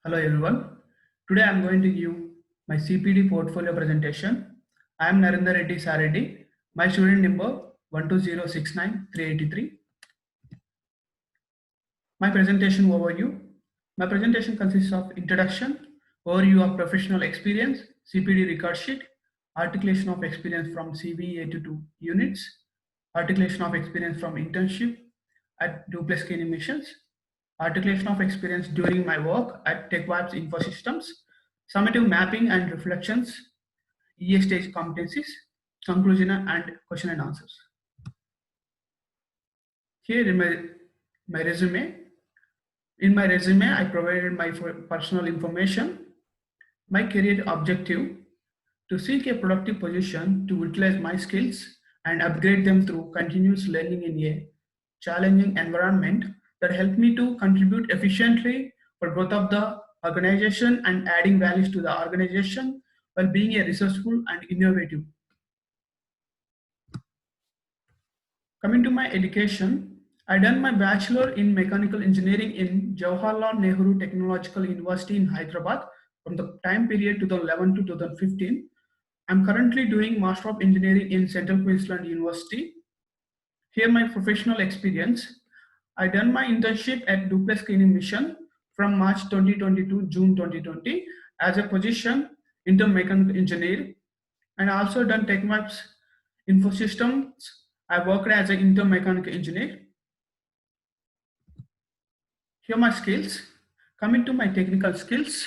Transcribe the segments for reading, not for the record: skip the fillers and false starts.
Hello everyone. Today I am going to give my CPD portfolio presentation. I am Narendra Reddy Sareddy. My student number 12069-383. My presentation overview. My presentation consists of introduction, overview of professional experience, CPD record sheet, articulation of experience from CVA to 2 units, articulation of experience from internship at Duplex Cleaning Missions, articulation of experience during my work at TechVibes Infosystems, summative mapping and reflections, EA stage competencies, conclusion and question and answers. Here in my resume, I provided my personal information, my career objective to seek a productive position to utilize my skills and upgrade them through continuous learning in a challenging environment that help me to contribute efficiently for growth of the organization and adding values to the organization while being a resourceful and innovative. Coming to my education, I done my bachelor in mechanical engineering in Jawaharlal Nehru Technological University in Hyderabad from the time period 2011 to 2015. I'm currently doing Master of Engineering in Central Queensland University. Here my professional experience. I done my internship at Duplex Cleaning Mission from March 2020 to June 2020 as a position mechanical engineer, and also done TechMaps Infosystems. I worked as an mechanical engineer. Here my skills. Coming to my technical skills,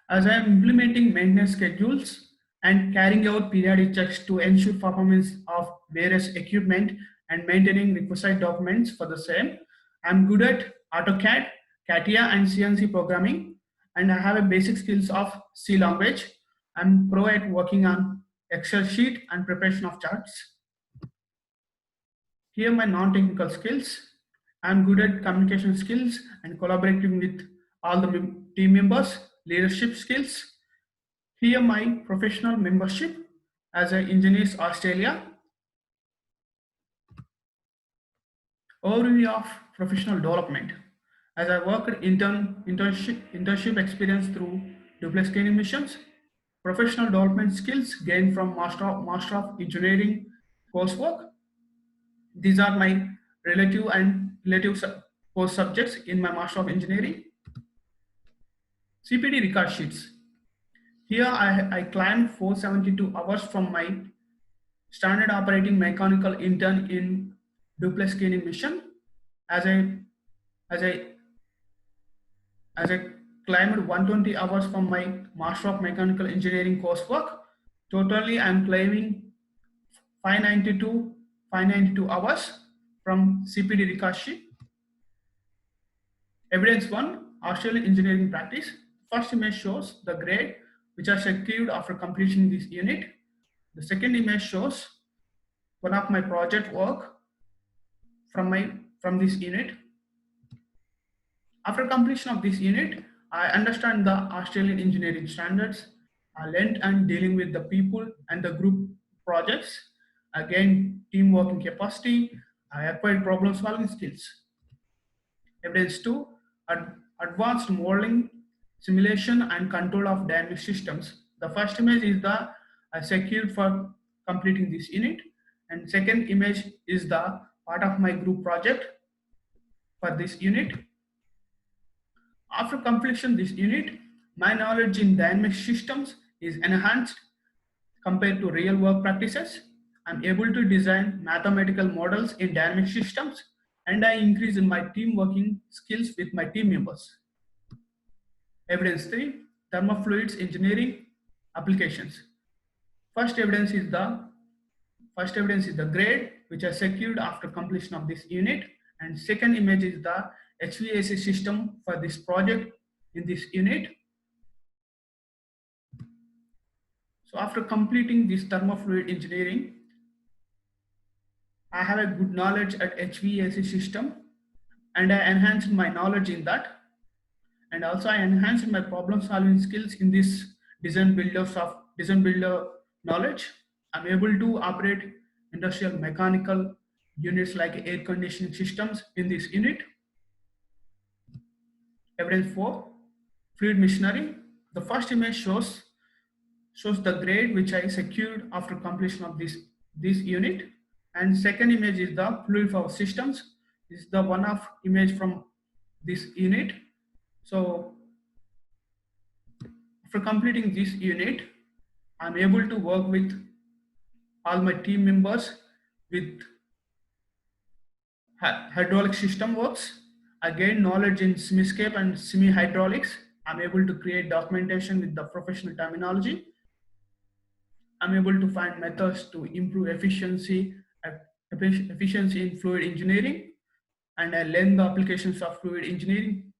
as I am implementing maintenance schedules and carrying out periodic checks to ensure performance of various equipment and maintaining requisite documents for the same. I'm good at AutoCAD, CATIA and CNC programming, and I have a basic skills of C language. I'm pro at working on Excel sheet and preparation of charts. Here my non-technical skills. I'm good at communication skills and collaborating with all the team members, leadership skills. Here my professional membership as an Engineers Australia. Overview of professional development. As I worked internship experience through Duplex Cleaning Missions, professional development skills gained from Master of Engineering coursework. These are my relative course subjects in my Master of Engineering. CPD record sheets. Here I climbed 472 hours from my standard operating mechanical intern in Duplex Cleaning Mission. As I climbed 120 hours from my Master of Mechanical Engineering coursework. Totally I'm claiming 592 hours from CPD record sheet. Evidence 1, Australian engineering practice. First image shows the grade which are secured after completing this unit. The second image shows one of my project work from this unit. After completion of this unit, I understand the Australian engineering standards. I learned and dealing with the people and the group projects. Again, team working capacity. I acquired problem solving skills. Evidence 2, advanced modeling, simulation and control of dynamic systems. The first image is the secured for completing this unit, and second image is the part of my group project for this unit. After completion this unit, my knowledge in dynamic systems is enhanced compared to real work practices. I'm able to design mathematical models in dynamic systems, and I increase in my team working skills with my team members. Evidence 3, thermofluids engineering applications. First evidence is the grade which are secured after completion of this unit, and second image is the HVAC system for this project in this unit. So after completing this thermofluid engineering, I have a good knowledge at HVAC system, and I enhanced my knowledge in that, and also I enhanced my problem solving skills in this design builder knowledge. I'm able to operate industrial mechanical units like air conditioning systems in this unit. Evidence 4, fluid machinery. The first image shows the grade which I secured after completion of this unit, and second image is the fluid power systems. This is the one of image from this unit. So after completing this unit, I'm able to work with all my team members with hydraulic system works. I gained knowledge in semiscape and semi hydraulics. I'm able to create documentation with the professional terminology. I'm able to find methods to improve efficiency in fluid engineering, and I learn the applications of fluid engineering.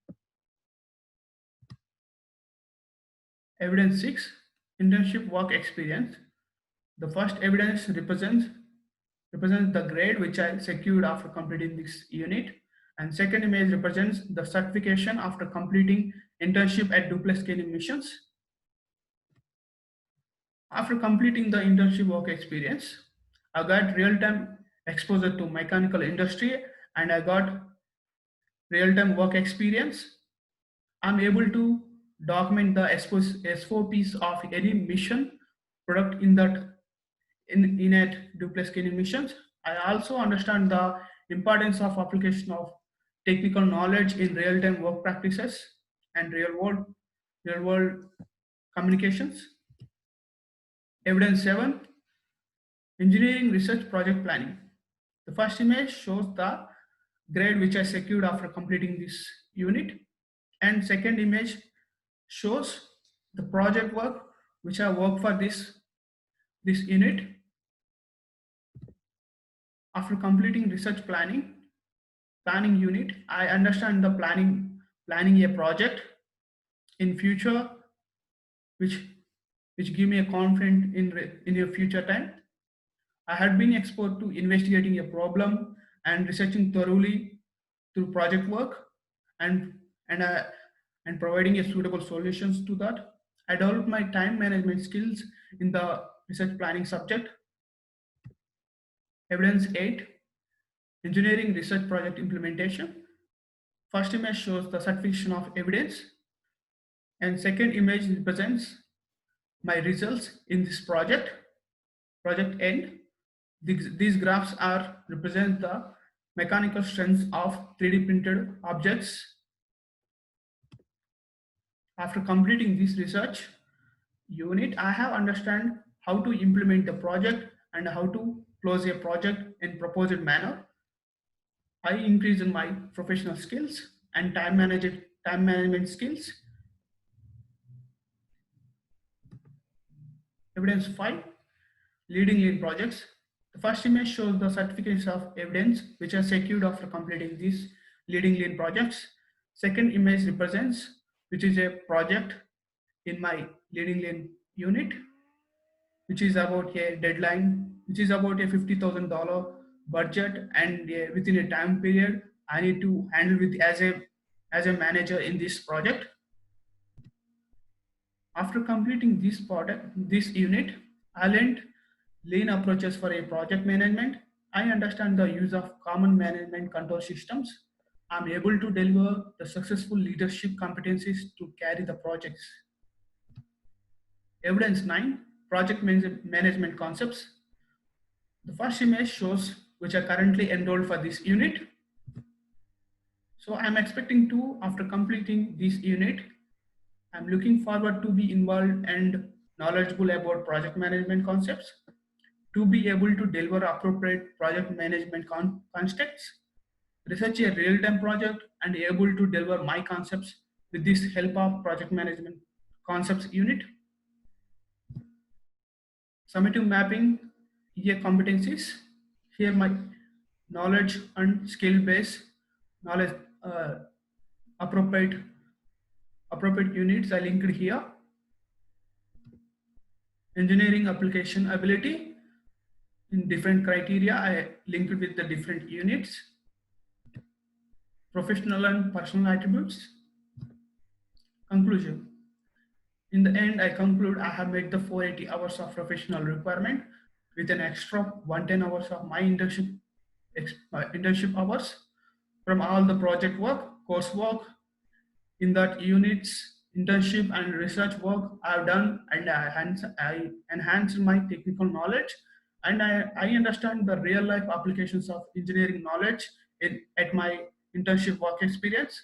Evidence 6, internship work experience. The first evidence represents the grade which I secured after completing this unit, and second image represents the certification after completing internship at duplex scaling missions. After completing the internship work experience, I got real-time exposure to mechanical industry, and I got real-time work experience. I'm able to document the SOPs of any mission product in at duplex scaling missions. I also understand the importance of application of technical knowledge in real-time work practices and real-world communications. Evidence 7, engineering research project planning. The first image shows the grade which I secured after completing this unit, and second image shows the project work which I worked for this unit. After completing research planning unit, I understand the planning a project in future, which give me a confidence in a future time. I had been exposed to investigating a problem and researching thoroughly through project work, and and uh, and providing a suitable solutions to that. I developed my time management skills in the research planning subject. Evidence 8, engineering research project implementation. First image shows the certification of evidence, and second image represents my results in this project end. These graphs are represent the mechanical strengths of 3D printed objects. After completing this research unit, I have understand how to implement the project and how to close a project in proposed manner. I increase in my professional skills and time management skills. Evidence 5, leading lean projects. The first image shows the certificates of evidence which are secured after completing these leading lean projects. Second image represents which is a project in my leading lean unit, which is about a deadline, which is about a $50,000 budget, and within a time period I need to handle with as a manager in this project. After completing this unit, I learned lean approaches for a project management. I understand the use of common management control systems. I'm able to deliver the successful leadership competencies to carry the projects. Evidence 9, project management concepts. The first image shows which are currently enrolled for this unit. So I'm expecting to, after completing this unit, I'm looking forward to be involved and knowledgeable about project management concepts, to be able to deliver appropriate project management constructs, research a real-time project, and able to deliver my concepts with this help of project management concepts unit. Summative mapping EA competencies. Here my knowledge and skill base, knowledge appropriate units I linked here. Engineering application ability in different criteria I linked with the different units. Professional and personal attributes. Conclusion. In the end, I conclude I have met the 480 hours of professional requirement with an extra 110 hours of my internship hours from all the project work, coursework in that units internship and research work I've done, and I enhanced my technical knowledge, and I understand the real life applications of engineering knowledge at my internship work experience.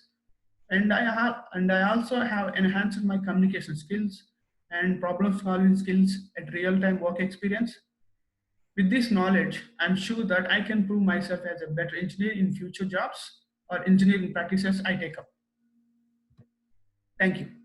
And I also have enhanced my communication skills and problem solving skills at real time work experience. With this knowledge, I'm sure that I can prove myself as a better engineer in future jobs or engineering practices I take up. Thank you.